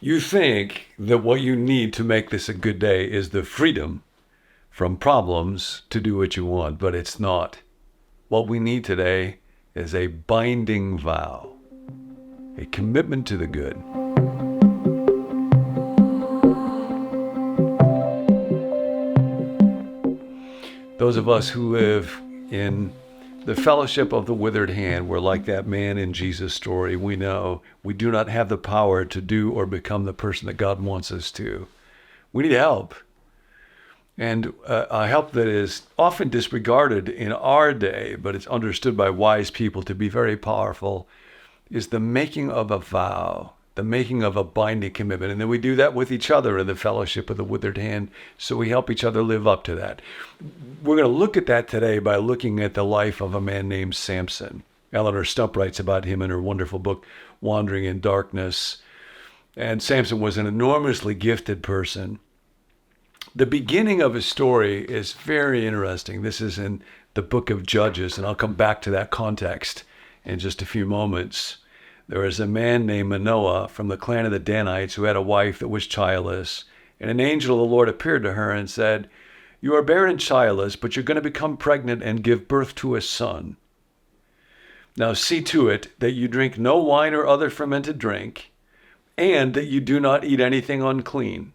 You think that what you need to make this a good day is the freedom from problems to do what you want, but it's not. What we need today is a binding vow, a commitment to the good. Those of us who live in the fellowship of the withered hand, we're like that man in Jesus' story. We know we do not have the power to do or become the person that God wants us to. We need help. And a help that is often disregarded in our day, but it's understood by wise people to be very powerful, is the making of a vow, the making of a binding commitment. And then we do that with each other in the fellowship of the withered hand, so we help each other live up to that. We're going to look at that today by looking at the life of a man named Samson. Eleanor Stump writes about him in her wonderful book, Wandering in Darkness. And Samson was an enormously gifted person. The beginning of his story is very interesting. This is in the book of Judges, and I'll come back to that context in just a few moments. There was a man named Manoah from the clan of the Danites who had a wife that was childless. And an angel of the Lord appeared to her and said, "You are barren and childless, but you're going to become pregnant and give birth to a son. Now see to it that you drink no wine or other fermented drink, and that you do not eat anything unclean.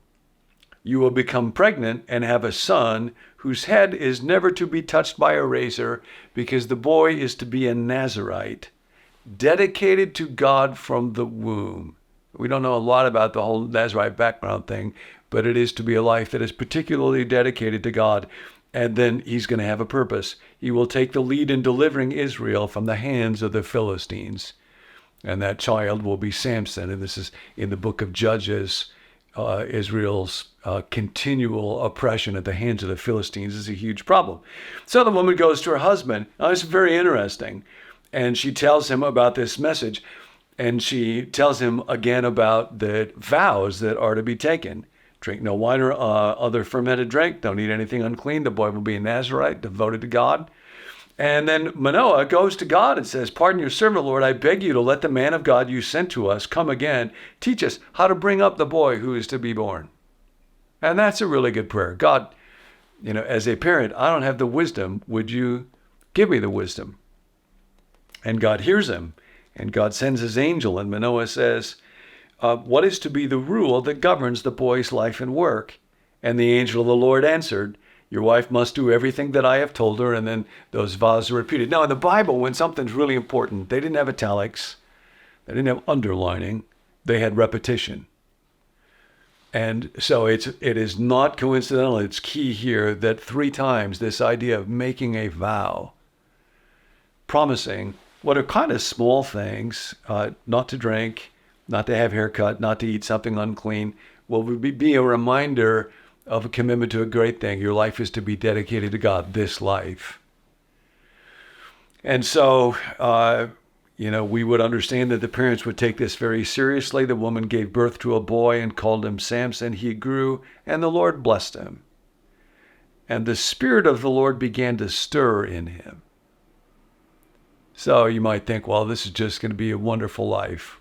You will become pregnant and have a son whose head is never to be touched by a razor, because the boy is to be a Nazarite, dedicated to God from the womb." We don't know a lot about the whole Nazarite background thing, but it is to be a life that is particularly dedicated to God. And then he's going to have a purpose. He will take the lead in delivering Israel from the hands of the Philistines. And that child will be Samson. And this is in the book of Judges. Israel's continual oppression at the hands of the Philistines is a huge problem. So the woman goes to her husband. Now, it's very interesting. And she tells him about this message. And she tells him again about the vows that are to be taken. Drink no wine or other fermented drink. Don't eat anything unclean. The boy will be a Nazarite, devoted to God. And then Manoah goes to God and says, "Pardon your servant, Lord. I beg you to let the man of God you sent to us come again. Teach us how to bring up the boy who is to be born." And that's a really good prayer. God, as a parent, I don't have the wisdom. Would you give me the wisdom? And God hears him. And God sends his angel. And Manoah says, "What is to be the rule that governs the boy's life and work?" And the angel of the Lord answered, "Your wife must do everything that I have told her." And then those vows are repeated. Now, in the Bible, when something's really important, they didn't have italics. They didn't have underlining. They had repetition. And so it is not coincidental. It's key here that 3 times this idea of making a vow, promising what are kind of small things, not to drink, not to have haircut, not to eat something unclean, will be a reminder of a commitment to a great thing. Your life is to be dedicated to God, this life. And so, we would understand that the parents would take this very seriously. The woman gave birth to a boy and called him Samson. He grew, and the Lord blessed him. And the Spirit of the Lord began to stir in him. So you might think, well, this is just going to be a wonderful life.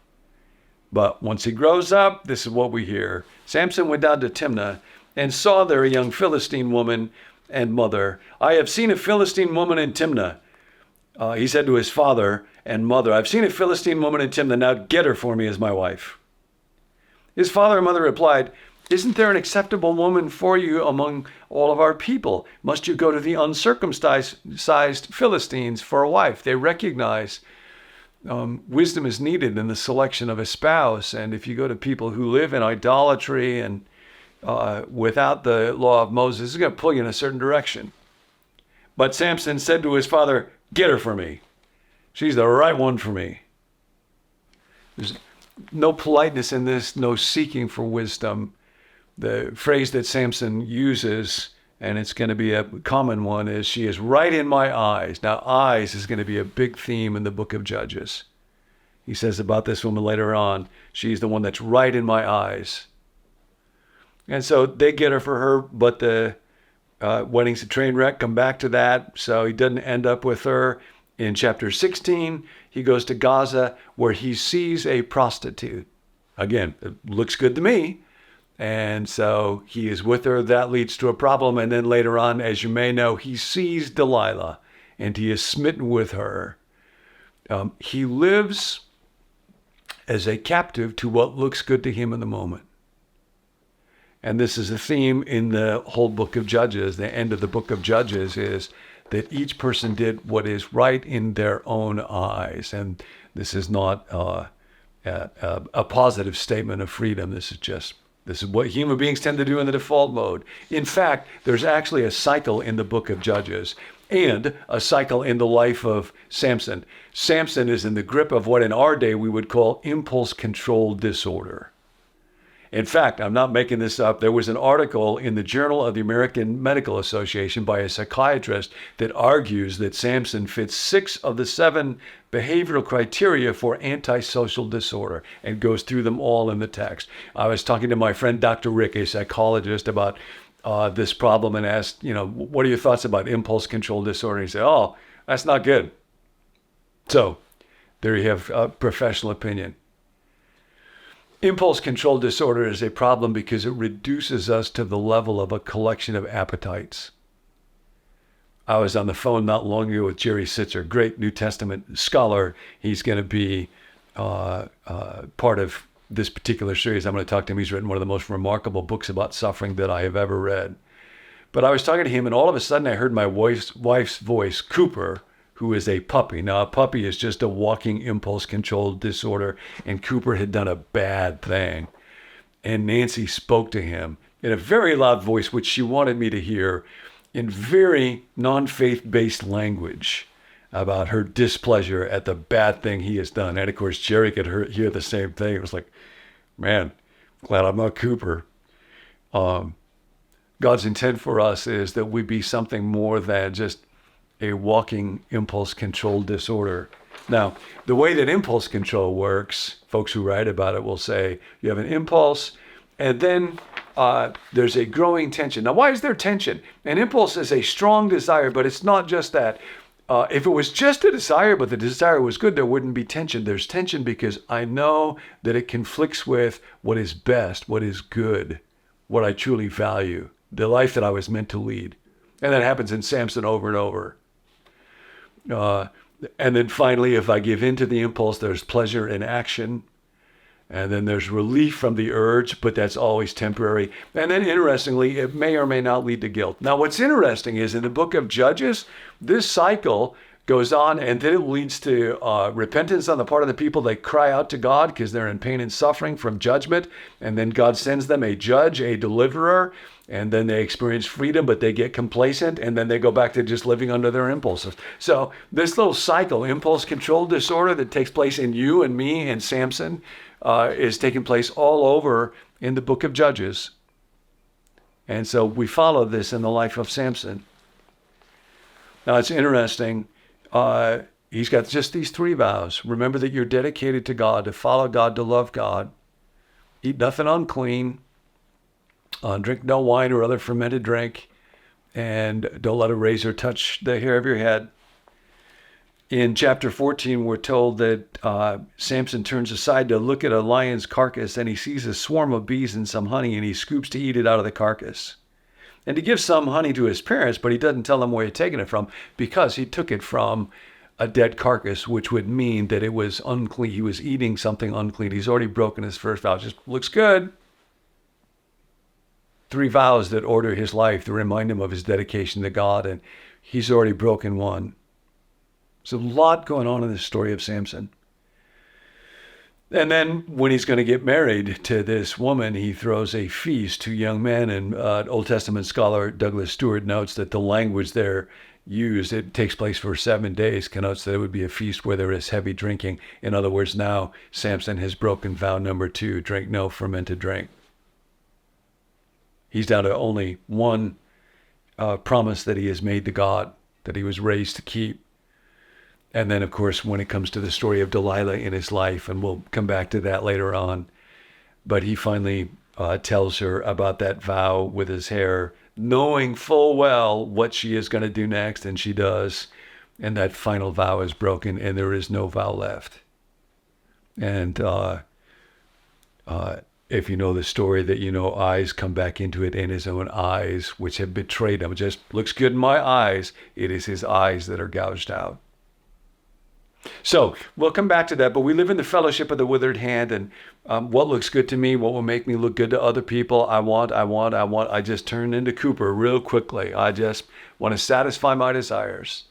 But once he grows up, this is what we hear. Samson went down to Timnah and saw there a young Philistine woman and mother. "I have seen a Philistine woman in Timnah." He said to his father and mother, "I've seen a Philistine woman in Timnah. Now get her for me as my wife." His father and mother replied, "Isn't there an acceptable woman for you among all of our people? Must you go to the uncircumcised Philistines for a wife?" They recognize wisdom is needed in the selection of a spouse. And if you go to people who live in idolatry and without the law of Moses, it's going to pull you in a certain direction. But Samson said to his father, "Get her for me. She's the right one for me." There's no politeness in this, no seeking for wisdom. The phrase that Samson uses, and it's going to be a common one, is, "She is right in my eyes." Now, eyes is going to be a big theme in the book of Judges. He says about this woman later on, "She's the one that's right in my eyes." And so they get her for her, but the wedding's a train wreck. Come back to that. So he doesn't end up with her. In chapter 16, he goes to Gaza, where he sees a prostitute. Again, it looks good to me. And so he is with her. That leads to a problem. And then later on, as you may know, he sees Delilah and he is smitten with her. He lives as a captive to what looks good to him in the moment. And this is a theme in the whole book of Judges. The end of the book of Judges is that each person did what is right in their own eyes. And this is not a positive statement of freedom. This is what human beings tend to do in the default mode. In fact, there's actually a cycle in the book of Judges and a cycle in the life of Samson. Samson is in the grip of what in our day we would call impulse control disorder. In fact, I'm not making this up. There was an article in the Journal of the American Medical Association by a psychiatrist that argues that Samson fits 6 of the 7 behavioral criteria for antisocial disorder and goes through them all in the text. I was talking to my friend Dr. Rick, a psychologist, about this problem and asked, what are your thoughts about impulse control disorder? He said, oh, that's not good. So there you have professional opinion. Impulse control disorder is a problem because it reduces us to the level of a collection of appetites. I was on the phone not long ago with Jerry Sitzer, great New Testament scholar. He's going to be part of this particular series. I'm going to talk to him. He's written one of the most remarkable books about suffering that I have ever read. But I was talking to him, and all of a sudden I heard my wife's voice, Cooper, who is a puppy. Now, a puppy is just a walking impulse control disorder, and Cooper had done a bad thing. And Nancy spoke to him in a very loud voice, which she wanted me to hear, in very non-faith-based language about her displeasure at the bad thing he has done. And of course, Jerry could hear the same thing. It was like, man, glad I'm not Cooper. God's intent for us is that we be something more than just a walking impulse control disorder. Now, the way that impulse control works, folks who write about it will say you have an impulse and then there's a growing tension. Now, why is there tension? An impulse is a strong desire, but it's not just that. If it was just a desire, but the desire was good, there wouldn't be tension. There's tension because I know that it conflicts with what is best, what is good, what I truly value, the life that I was meant to lead. And that happens in Samson over and over. And then finally, if I give in to the impulse, there's pleasure in action. And then there's relief from the urge, but that's always temporary. And then interestingly, it may or may not lead to guilt. Now, what's interesting is in the book of Judges, this cycle goes on and then it leads to repentance on the part of the people. They cry out to God because they're in pain and suffering from judgment. And then God sends them a judge, a deliverer. And then they experience freedom, but they get complacent, and then they go back to just living under their impulses. So this little cycle, impulse control disorder that takes place in you and me and Samson, is taking place all over in the book of Judges. And so we follow this in the life of Samson. Now it's interesting. He's got just these 3 vows. Remember that you're dedicated to God, to follow God, to love God. Eat nothing unclean. Drink no wine or other fermented drink, and don't let a razor touch the hair of your head. In chapter 14, we're told that Samson turns aside to look at a lion's carcass, and he sees a swarm of bees and some honey, and he scoops to eat it out of the carcass. And he gives some honey to his parents, but he doesn't tell them where he'd taken it from, because he took it from a dead carcass, which would mean that it was unclean. He was eating something unclean. He's already broken his first vow. It just looks good. 3 vows that order his life to remind him of his dedication to God, and he's already broken one. There's a lot going on in the story of Samson. And then when he's going to get married to this woman, he throws a feast to young men, and Old Testament scholar Douglas Stewart notes that the language there used, it takes place for 7 days, connotes that it would be a feast where there is heavy drinking. In other words, now Samson has broken vow number 2, drink no fermented drink. He's down to only one promise that he has made to God, that he was raised to keep. And then, of course, when it comes to the story of Delilah in his life, and we'll come back to that later on, but he finally tells her about that vow with his hair, knowing full well what she is going to do next, and she does. And that final vow is broken, and there is no vow left. And If you know the story that, eyes come back into it, and his own eyes, which have betrayed him. It just looks good in my eyes. It is his eyes that are gouged out. So we'll come back to that, but we live in the fellowship of the withered hand, and what looks good to me, what will make me look good to other people, I just turn into Cooper real quickly. I just want to satisfy my desires.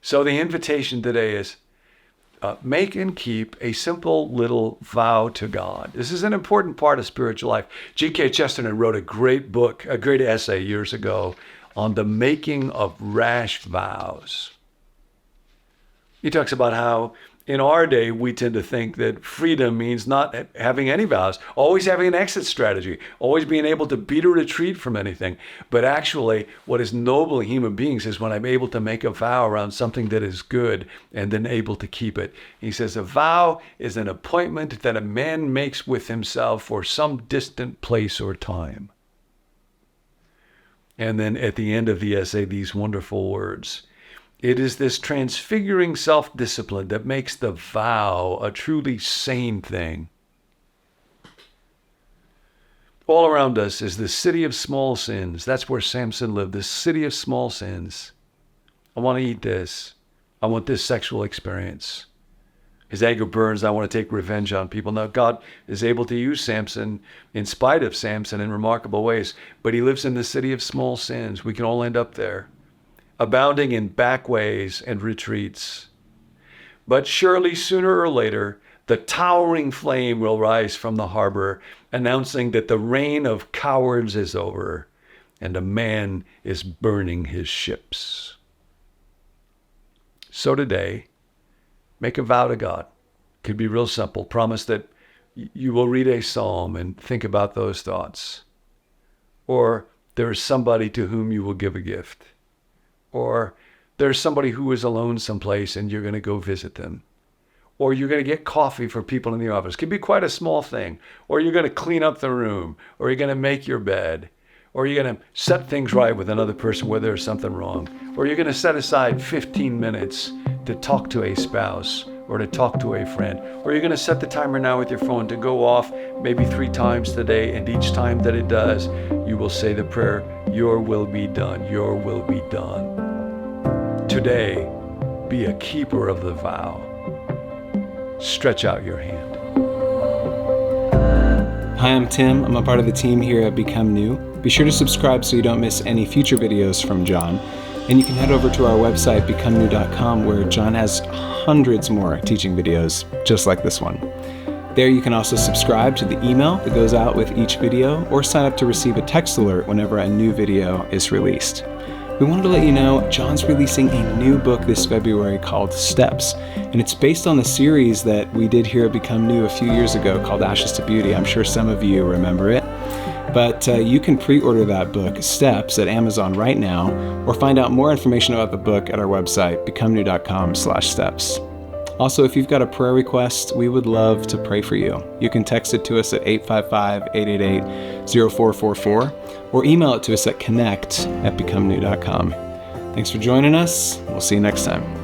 So the invitation today is, make and keep a simple little vow to God. This is an important part of spiritual life. G.K. Chesterton wrote a great book, a great essay years ago on the making of rash vows. He talks about how in our day, we tend to think that freedom means not having any vows, always having an exit strategy, always being able to beat or retreat from anything. But actually, what is noble in human beings is when I'm able to make a vow around something that is good and then able to keep it. He says, a vow is an appointment that a man makes with himself for some distant place or time. And then at the end of the essay, these wonderful words. It is this transfiguring self-discipline that makes the vow a truly sane thing. All around us is the city of small sins. That's where Samson lived, the city of small sins. I want to eat this. I want this sexual experience. His anger burns. I want to take revenge on people. Now, God is able to use Samson in spite of Samson in remarkable ways, but he lives in the city of small sins. We can all end up there, abounding in backways and retreats. But surely sooner or later, the towering flame will rise from the harbor, announcing that the reign of cowards is over and a man is burning his ships. So today, make a vow to God. Could be real simple. Promise that you will read a psalm and think about those thoughts. Or there is somebody to whom you will give a gift. Or there's somebody who is alone someplace and you're going to go visit them. Or you're going to get coffee for people in the office. It could be quite a small thing. Or you're going to clean up the room. Or you're going to make your bed. Or you're going to set things right with another person where there's something wrong. Or you're going to set aside 15 minutes to talk to a spouse or to talk to a friend. Or you're going to set the timer now with your phone to go off maybe 3 times today, and each time that it does, you will say the prayer, your will be done, your will be done. Today, be a keeper of the vow. Stretch out your hand. Hi, I'm Tim. I'm a part of the team here at Become New. Be sure to subscribe so you don't miss any future videos from John. And you can head over to our website, becomenew.com, where John has hundreds more teaching videos just like this one. There you can also subscribe to the email that goes out with each video, or sign up to receive a text alert whenever a new video is released. We wanted to let you know John's releasing a new book this February called Steps, and it's based on the series that we did here at Become New a few years ago called Ashes to Beauty. I'm sure some of you remember it. But you can pre-order that book, Steps, at Amazon right now, or find out more information about the book at our website, becomenew.com/steps. Also, if you've got a prayer request, we would love to pray for you. You can text it to us at 855-888-0444, or email it to us at connect@becomenew.com. Thanks for joining us. We'll see you next time.